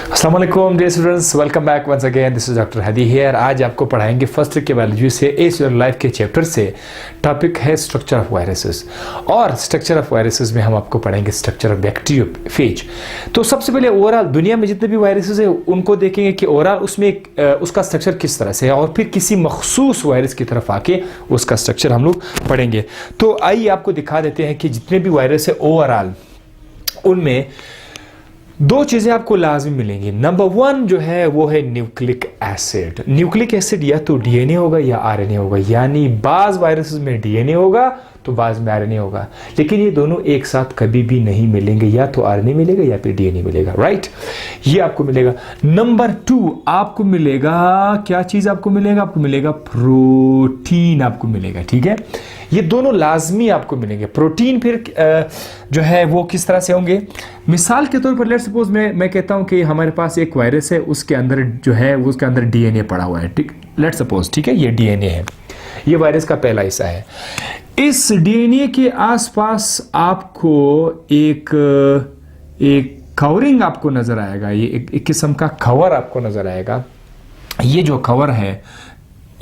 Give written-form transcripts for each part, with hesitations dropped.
अस्सलाम वालेकुम dear students, welcome back once again. This is doctor Hadi here. आज आपको पढ़ाएंगे फर्स्ट के बायोलॉजी से एज योर लाइफ के चैप्टर से। टॉपिक है स्ट्रक्चर ऑफ वायरसेस, और स्ट्रक्चर ऑफ वायरसेस में हम आपको पढ़ाएंगे स्ट्रक्चर ऑफ बैक्टीरियोफेज। तो सबसे पहले ओवरऑल दुनिया में जितने भी वायरसेस है उनको देखेंगे कि ओवरऑल उसमें उसका स्ट्रक्चर किस तरह से है, और फिर किसी मखसूस वायरस की तरफ आके उसका स्ट्रक्चर हम लोग पढ़ेंगे। तो आइए आपको दिखा देते हैं कि जितने भी वायरस है ओवरऑल उनमें दो चीजें आपको लाजमी मिलेंगी। नंबर वन जो है वो है न्यूक्लिक एसिड। न्यूक्लिक एसिड या तो डीएनए होगा या आरएनए होगा, यानी बाज वायरसेस में डीएनए होगा तो बाज में आरएनए होगा, लेकिन ये दोनों एक साथ कभी भी नहीं मिलेंगे। या तो आरएनए मिलेगा या फिर डीएनए मिलेगा, राइट? ये आपको मिलेगा। नंबर टू आपको मिलेगा क्या चीज आपको मिलेगा? आपको मिलेगा प्रोटीन आपको मिलेगा, ठीक है? ये दोनों लाजमी आपको मिलेंगे। प्रोटीन फिर जो है वो किस तरह से होंगे? मिसाल के तौर पर लेट्स सपोज मैं कहता हूं कि हमारे पास एक वायरस है, उसके अंदर जो है वो उसके अंदर डीएनए पड़ा हुआ है, ठीक? लेट्स सपोज, ठीक है, ये डीएनए है, ये वायरस का पहला हिस्सा है। इस डीएनए के आसपास आपको एक कवरिंग आपको नजर आएगा, ये एक किस्म का कवर आपको नजर आएगा। ये जो कवर है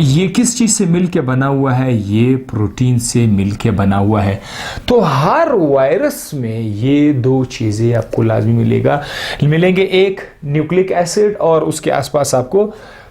ये किस चीज से मिलके बना हुआ है? ये प्रोटीन से मिलके बना हुआ है। तो हर वायरस में ये दो चीजें आपको लाजमी मिलेंगे, एक न्यूक्लिक एसिड और उसके आसपास आपको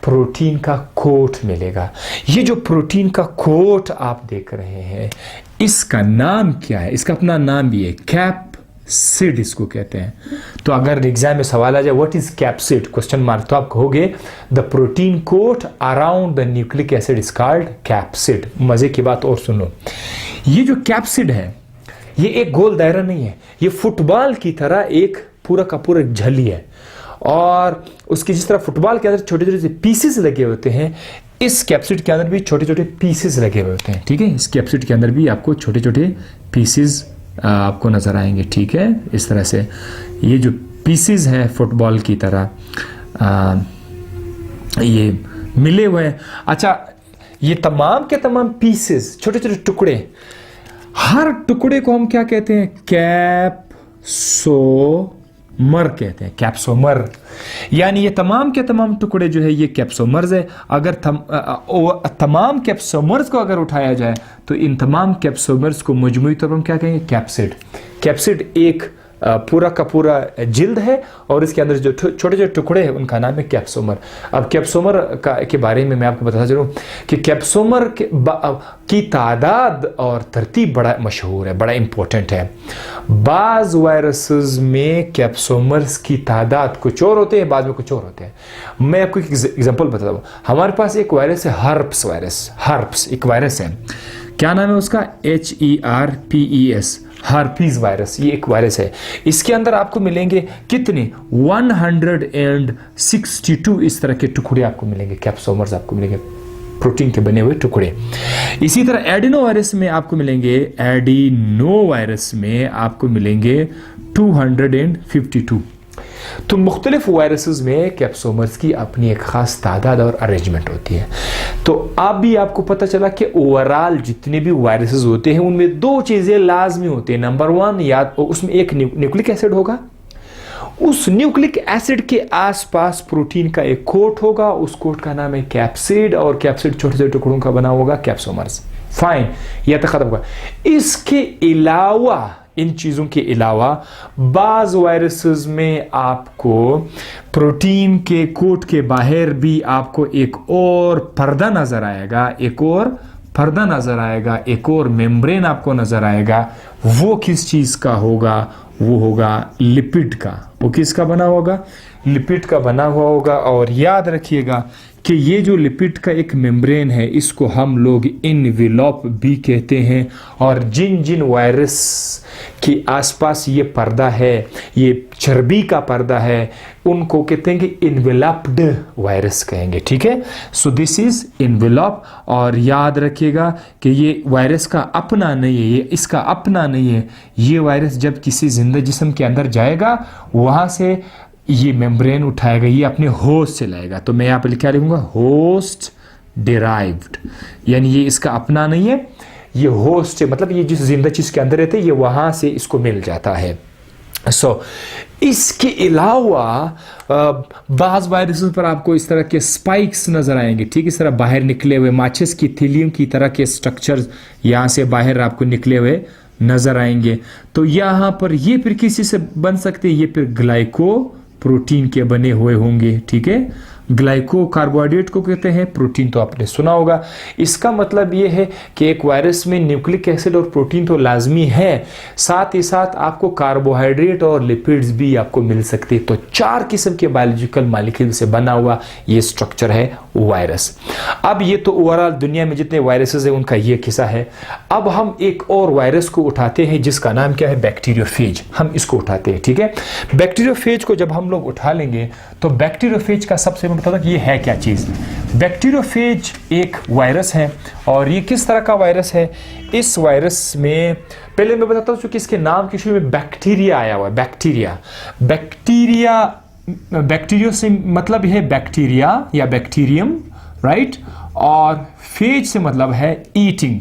प्रोटीन का कोट मिलेगा। ये जो प्रोटीन का कोट आप देख रहे हैं इसका नाम क्या है? इसका अपना नाम भी है, कैप्सिड इसको कहते हैं। तो अगर एग्जाम में सवाल आ जाए what is capsid question mark, तो आप कहोगे the protein coat around the nucleic acid is called capsid. मजे की बात और सुनो, ये जो कैप्सिड है ये एक गोल दायरा नहीं है, ये फुटबॉल की तरह एक पूरा का पूरा झली है, और उसकी जिस तरह फुटबॉल के अंदर छोटे छोटे से पीसेस लगे होते हैं, इस कैप्सिड के अंदर भी छोटे छोटे पीसेस लगे हुए होते हैं, ठीक है? इस कैप्सिड के अंदर भी आपको छोटे छोटे पीसेस आपको नजर आएंगे, ठीक है? इस तरह से ये जो पीसेस हैं फुटबॉल की तरह ये मिले हुए हैं। अच्छा, ये तमाम के तमाम पीसेस, छोटे छोटे टुकड़े, हर टुकड़े को हम क्या कहते हैं? कैप्सोमर कहते हैं, कैप्सोमर। यानी ये तमाम के तमाम टुकड़े जो है ये कैप्सोमर्स है। अगर तमाम कैप्सोमर्स को अगर उठाया जाए तो इन तमाम कैप्सोमर्स को मजमूई तौर पर हम क्या कहेंगे? कैप्सिड। कैप्सिड एक पूरा का पूरा जिल्द है, और इसके अंदर जो छोटे छोटे टुकड़े हैं उनका नाम है कैप्सोमर। अब कैप्सोमर के बारे में मैं आपको बताता चलूं कि कैप्सोमर की तादाद और तरतीब बड़ा मशहूर है, बड़ा इंपॉर्टेंट है। बाज वायरसेस में कैप्सोमर्स की तादाद कुछ और होते हैं, बाद में कुछ और होते हैं। मैं आपको एक एग्जांपल बताता हूं। हमारे पास एक वायरस है हर्प्स वायरस। हर्प्स एक वायरस है, क्या नाम है उसका? HERPES, herpes virus. ये एक वायरस है, इसके अंदर आपको मिलेंगे कितने? 162 इस तरह के टुकड़े आपको मिलेंगे, कैप्सोमर्स आपको मिलेंगे, प्रोटीन के बने हुए टुकड़े। इसी तरह एडिनो वायरस में आपको मिलेंगे, एडिनो वायरस में आपको मिलेंगे 252। तो मुख्तलिफ वायरसेस में कैप्सोमर्स की अपनी एक खास तादाद और अरेंजमेंट होती है। तो अब भी आपको पता चला कि ओवरऑल जितने भी वायरसेस होते हैं उनमें दो चीजें लाजमी होती है। नंबर वन, या उसमें एक न्यूक्लिक एसिड होगा, उस न्यूक्लिक एसिड के आसपास प्रोटीन का एक कोट होगा, उस कोट का नाम है कैप्सिड, और कैप्सिड छोटे छोटे टुकड़ों का बना होगा, कैप्सोमर्स। फाइन, यह तो खत्म होगा। इसके अलावा, इन चीजों के अलावा बाज वायरसेस में आपको प्रोटीन के कोट के बाहर भी आपको एक और पर्दा नजर आएगा, एक और पर्दा नजर आएगा, एक और मेम्ब्रेन आपको नजर आएगा। वो किस चीज का होगा? वो होगा लिपिड का। वो किसका बना होगा? लिपिड का बना हुआ होगा। और याद रखिएगा कि ये जो लिपिड का एक मेम्ब्रेन है इसको हम लोग इनवेलप भी कहते हैं, और जिन जिन वायरस के आसपास ये पर्दा है, ये चर्बी का पर्दा है, उनको कहते हैं कि इनवेलप्ड वायरस कहेंगे, ठीक है? सो दिस इज इनवेलप। और याद रखिएगा कि ये वायरस का अपना नहीं है, ये इसका अपना नहीं है। ये वायरस जब किसी जिंदा जिस्म के अंदर जाएगा वहां से ये मेम्ब्रेन उठाएगा, ये अपने होस्ट से लाएगा। तो मैं यहाँ पे क्या लिखूंगा? होस्ट डिराइव्ड, यानी ये इसका अपना नहीं है, ये होस्ट है, मतलब ये जिस जिंदा चीज के अंदर रहते हैं ये वहां से इसको मिल जाता है। इसके अलावा बाज़ वायरसेस पर आपको इस तरह के स्पाइक्स नज़र आएंगे, ठीक, इस तरह बाहर निकले हुए माचिस की थिलियम की तरह के स्ट्रक्चर्स यहाँ से बाहर आपको निकले हुए नज़र आएंगे। तो यहाँ पर ये फिर किसी से बन सकते हैं, ये फिर ग्लाइको प्रोटीन के बने हुए होंगे, ठीक है। ग्लाइको कार्बोहाइड्रेट को कहते हैं, प्रोटीन तो आपने सुना होगा। इसका मतलब ये है कि एक वायरस में न्यूक्लिक एसिड और प्रोटीन तो लाजमी है, साथ ही साथ आपको कार्बोहाइड्रेट और लिपिड्स भी आपको मिल सकते हैं। तो 4 किस्म के बायोलॉजिकल मॉलिक्यूल से बना हुआ ये स्ट्रक्चर है वायरस। अब ये तो ओवरऑल दुनिया में जितने वायरसेस हैं उनका ये किस्सा है। अब हम एक और वायरस को उठाते हैं जिसका नाम क्या है, बैक्टीरियोफेज। हम इसको उठाते हैं, ठीक है। बैक्टीरियोफेज को जब हम लोग उठा लेंगे तो बैक्टीरियोफेज का सबसे बता कि ये है क्या चीज। बैक्टीरियोफेज एक वायरस है और ये किस तरह का वायरस है। इस वायरस में पहले मैं बताता हूं क्योंकि इसके नाम के शुरू में बैक्टीरिया आया हुआ है। बैक्टीरियो से मतलब है बैक्टीरिया या बैक्टीरियम, राइट। और फेज से मतलब है ईटिंग,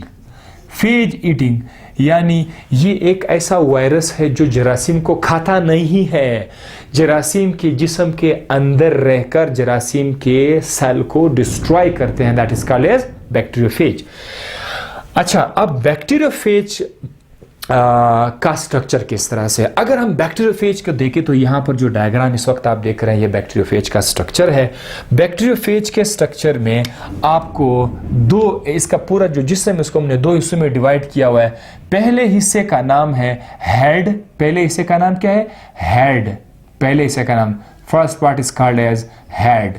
फेज ईटिंग, यानी ये एक ऐसा वायरस है जो जरासीम को खाता नहीं है, जरासीम के जिस्म के अंदर रहकर जरासीम के सेल को डिस्ट्रॉय करते हैं। That is called as bacteriophage. अच्छा, अब बैक्टीरियोफेज का स्ट्रक्चर किस तरह से, अगर हम बैक्टीरियोफेज को देखें तो यहाँ पर जो डायग्राम इस वक्त आप देख रहे हैं ये बैक्टीरियोफेज का स्ट्रक्चर है। बैक्टीरियोफेज के स्ट्रक्चर में आपको इसका पूरा जो जिस्म है उसको हमने 2 हिस्सों में डिवाइड किया हुआ है। पहले हिस्से का नाम है हेड। पहले हिस्से का नाम क्या है, हेड। पहले हिस्से का नाम, first part is called as head,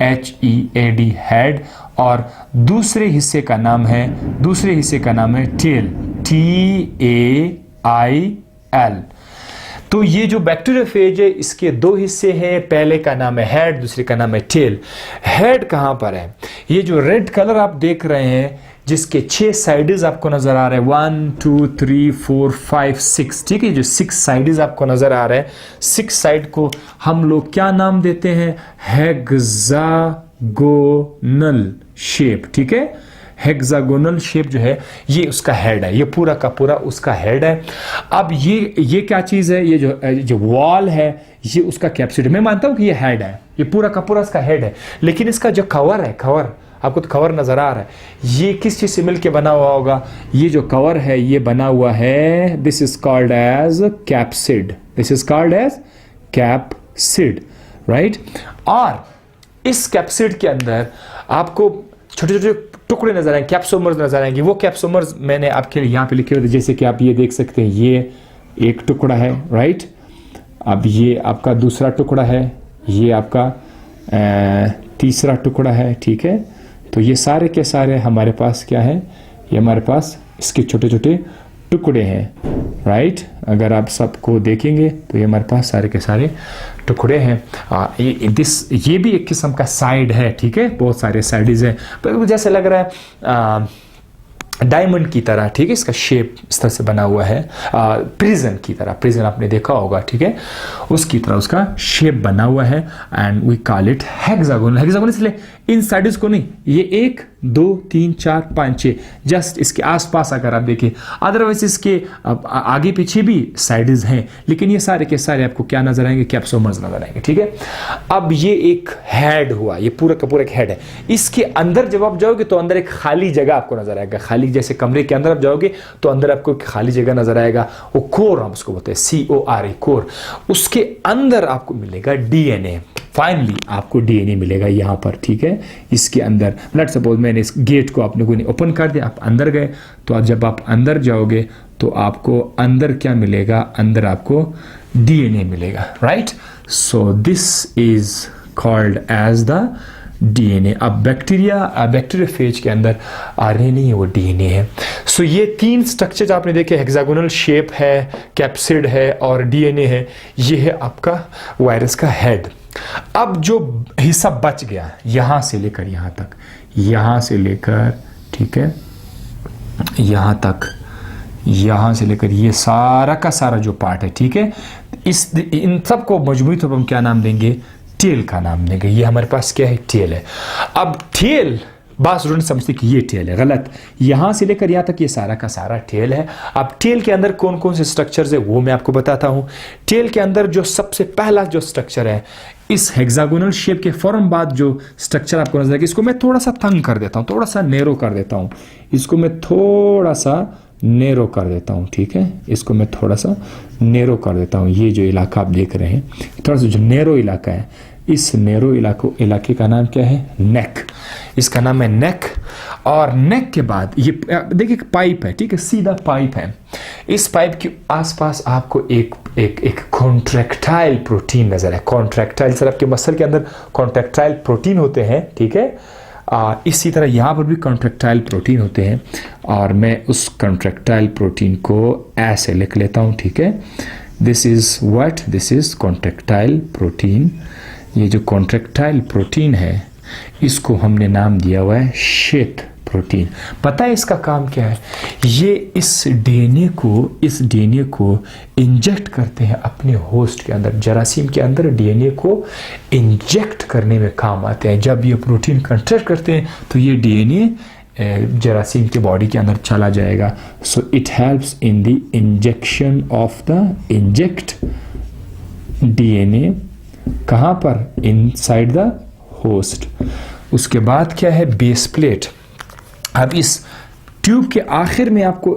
HEAD, head. और दूसरे हिस्से का नाम है टेल, TAIL। तो ये जो बैक्टीरियोफेज है इसके 2 हिस्से हैं, पहले का नाम है हेड, दूसरे का नाम है टेल। हेड कहां पर है, ये जो रेड कलर आप देख रहे हैं जिसके 6 साइड्स आपको नजर आ रहे हैं, 1 2 3 4 5 6, ठीक है। जो 6 साइड्स आपको नजर आ रहे हैं, 6 साइड को हम लोग क्या नाम देते हैं, हेक्सागोनल शेप, ठीक है। हेक्सागोनल शेप जो है ये उसका हेड है, ये पूरा का पूरा उसका हेड है। अब ये क्या चीज है, ये जो वॉल है ये उसका कैप्सिड। मैं मानता हूं कि ये हेड है, ये पूरा का पूरा इसका हेड है, लेकिन इसका जो कवर है, कवर आपको तो कवर नजर आ रहा है, ये किस चीज से मिलकर बना हुआ होगा, ये जो कवर है ये बना हुआ है, this is called as capsid, this is called as capsid, right. और इस कैप्सिड के अंदर आपको छोटे छोटे टुकड़े नजर आएंगे, कैप्सोमर्स नजर आएंगे। वो कैप्सोमर्स मैंने आपके लिए यहाँ पे लिखे हुए थे, जैसे कि आप ये देख सकते हैं, ये एक टुकड़ा है, राइट। अब ये आपका दूसरा टुकड़ा है, ये आपका तीसरा टुकड़ा है, ठीक है। तो ये सारे के सारे हमारे पास क्या है, ये हमारे पास इसके छोटे छोटे टुकड़े हैं, राइट। अगर आप सबको देखेंगे तो ये हमारे पास सारे के सारे टुकड़े हैं। ये भी एक किस्म का साइड है, ठीक है। बहुत सारे साइड्स हैं, पर जैसे लग रहा है डायमंड की तरह, ठीक है। इसका शेप इस तरह से बना हुआ है, प्रिजन की तरह, प्रिजन आपने देखा होगा, ठीक है, उसकी तरह उसका शेप बना हुआ है। And we call it hexagonal. Hexagonal इसलिए इन साइड्स को नहीं, ये 1 2 3 4 5 6 जस्ट इसके आसपास अगर आप देखें, अदरवाइज इसके आगे पीछे भी साइड्स हैं, लेकिन ये सारे के सारे आपको क्या नजर आएंगे, कैप्सोमर्स नजर आएंगे, ठीक है। अब ये एक हेड हुआ, ये पूरा का पूरा एक हेड है। इसके अंदर जब आप जाओगे तो अंदर एक खाली जगह आपको नजर आएगा, खाली जैसे कमरे के अंदर आप जाओगे तो अंदर आपको एक खाली जगह नजर आएगा, वो कोर हम उसको बोलते हैं, CORE, कोर। उसके अंदर आपको मिलेगा DNA, फाइनली आपको DNA मिलेगा यहाँ पर, ठीक है। इसके अंदर लेट्स सपोज मैंने इस गेट को आपने कोई ओपन कर दिया, आप अंदर गए, तो जब आप अंदर जाओगे तो आपको अंदर क्या मिलेगा, अंदर आपको DNA मिलेगा, right. So this is called as the DNA। अब बैक्टीरियोफेज के अंदर RNA नहीं है, वो DNA है। सो ये 3 स्ट्रक्चर्स आपने देखे, हेक्सागोनल शेप है, कैप्सिड है और DNA है। ये है आपका वायरस का हेड। अब जो हिस्सा बच गया यहां से लेकर यहां तक, यहां से लेकर, ठीक है, यहां तक, यहां से लेकर ये सारा का सारा जो पार्ट है, ठीक है, इन सबको मजबूती तौर पर हम क्या नाम देंगे, टेल का नाम देंगे। ये हमारे पास क्या है, टेल है। अब टेल बात स्टूडेंट समझते कि ये टेल है, गलत। यहां से लेकर यहां तक ये सारा का सारा टेल है। अब टेल के अंदर कौन कौन से स्ट्रक्चर्स है वो मैं आपको बताता हूं। टेल के अंदर जो सबसे पहला जो स्ट्रक्चर है, इस हेक्सागोनल शेप के फौरन बाद जो स्ट्रक्चर आपको नजर आएगा, इसको मैं थोड़ा सा तंग कर देता हूं, थोड़ा सा नेरो कर देता हूं, इसको मैं थोड़ा सा नेरो कर देता हूं, ठीक है, इसको मैं थोड़ा सा नेरो कर देता हूं। ये जो इलाका आप देख रहे हैं, थोड़ा सा जो नेरो इलाका है, इस नेरो इलाके का नाम क्या है? नेक। इसका नाम है नेक। और नेक के बाद ये देखिए पाइप है, ठीक है, सीधा पाइप है। इस पाइप के आसपास आपको एक कॉन्ट्रैक्टाइल प्रोटीन नजर है। कॉन्ट्रैक्टाइल सर आपके मसल के अंदर कॉन्ट्रैक्टाइल प्रोटीन होते हैं, ठीक है। इसी तरह यहाँ पर भी कॉन्ट्रैक्टाइल प्रोटीन होते हैं, और मैं उस कॉन्ट्रैक्टाइल प्रोटीन को ऐसे लिख लेता हूँ, ठीक है। This is what? This is contractile protein. ये जो कॉन्ट्रैक्टाइल प्रोटीन है, इसको हमने नाम दिया हुआ है श्वेत प्रोटीन। पता है इसका काम क्या है? ये इस डीएनए को इंजेक्ट करते हैं अपने होस्ट के अंदर। जरासीम के अंदर डीएनए को इंजेक्ट करने में काम आते हैं। जब ये प्रोटीन कंट्रैक्ट करते हैं तो ये डीएनए जरासीम के बॉडी के अंदर चला जाएगा। So it helps in the injection of the inject DNA. कहाँ पर? Inside the host. उसके बाद क्या है? Base plate. अब इस ट्यूब के आखिर में आपको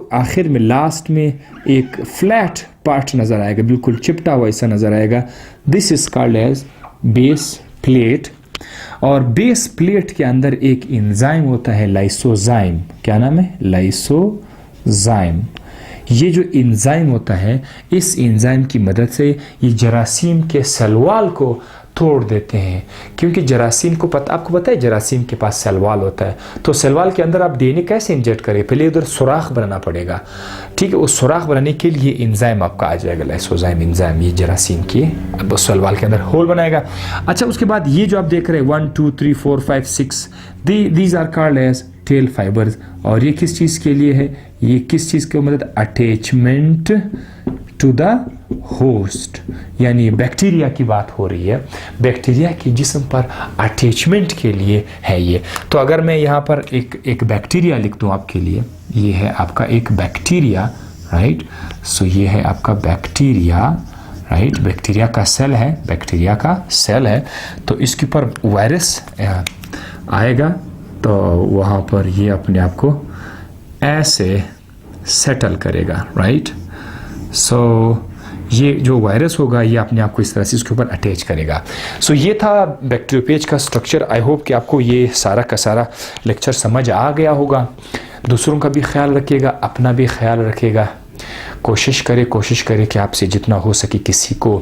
लास्ट में एक फ्लैट पार्ट नजर आएगा, बिल्कुल चिपटा हुआ ऐसा नजर आएगा। This is called as base plate. और बेस प्लेट के अंदर एक एंजाइम होता है लाइसोजाइम। क्या नाम है? लाइसोजाइम। ये जो एंजाइम होता है, इस एंजाइम की मदद से ये जरासीम के सेल वॉल को तोड़ देते हैं। क्योंकि जरासीम को आपको पता है जरासीम के पास सेल वॉल होता है, तो सेल वॉल के अंदर आप डीएनए कैसे इंजेक्ट करें? पहले उधर सुराख बनाना पड़ेगा, ठीक है। उस सुराख बनाने के लिए एंजाइम आपका आ जाएगा, लाइसोजाइम एंजाइम। ये जरासीम के अब सेल वॉल के अंदर होल बनाएगा। अच्छा, उसके बाद ये जो आप देख रहे हैं 1 2 3 4 5 6, these are called as tail fibres. और ये किस चीज़ के लिए है? ये किस चीज़ की मदद? अटैचमेंट टू द होस्ट, यानी बैक्टीरिया की बात हो रही है। बैक्टीरिया के जिस्म पर अटैचमेंट के लिए है ये। तो अगर मैं यहाँ पर एक बैक्टीरिया लिख दूँ आपके लिए, ये है आपका एक बैक्टीरिया, राइट। सो ये है आपका बैक्टीरिया, राइट। बैक्टीरिया का सेल है, बैक्टीरिया का सेल है। तो इसके ऊपर वायरस आएगा, तो वहाँ पर ये अपने आप को ऐसे सेटल करेगा, राइट। सो ये जो वायरस होगा, ये अपने आप को इस तरह से इसके ऊपर अटैच करेगा। सो ये था बैक्टीरियोफेज का स्ट्रक्चर। आई होप कि आपको ये सारा का सारा लेक्चर समझ आ गया होगा। दूसरों का भी ख्याल रखिएगा, अपना भी ख्याल रखिएगा। कोशिश करें कि आपसे जितना हो सके किसी को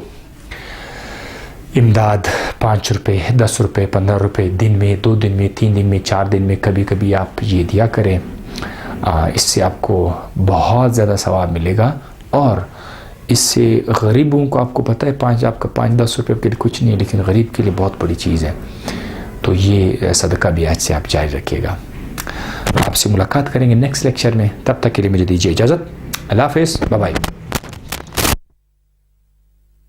इमदाद 5 रुपये, 10 रुपये, 15 रुपये दिन में, 2 दिन में, 3 दिन में, 4 दिन में, कभी कभी आप ये दिया करें। इससे आपको बहुत ज़्यादा सवाब मिलेगा। और इससे गरीबों को, आपको पता है, आपका 5-10 रुपये के लिए कुछ नहीं है, लेकिन गरीब के लिए बहुत बड़ी चीज़ है। तो ये सदका भी आज से आप जारी रखिएगा। आपसे मुलाकात करेंगे नेक्स्ट लेक्चर में। तब तक के लिए मुझे दीजिए इजाज़त। अल्लाह हाफ़िज़, बाय बाय।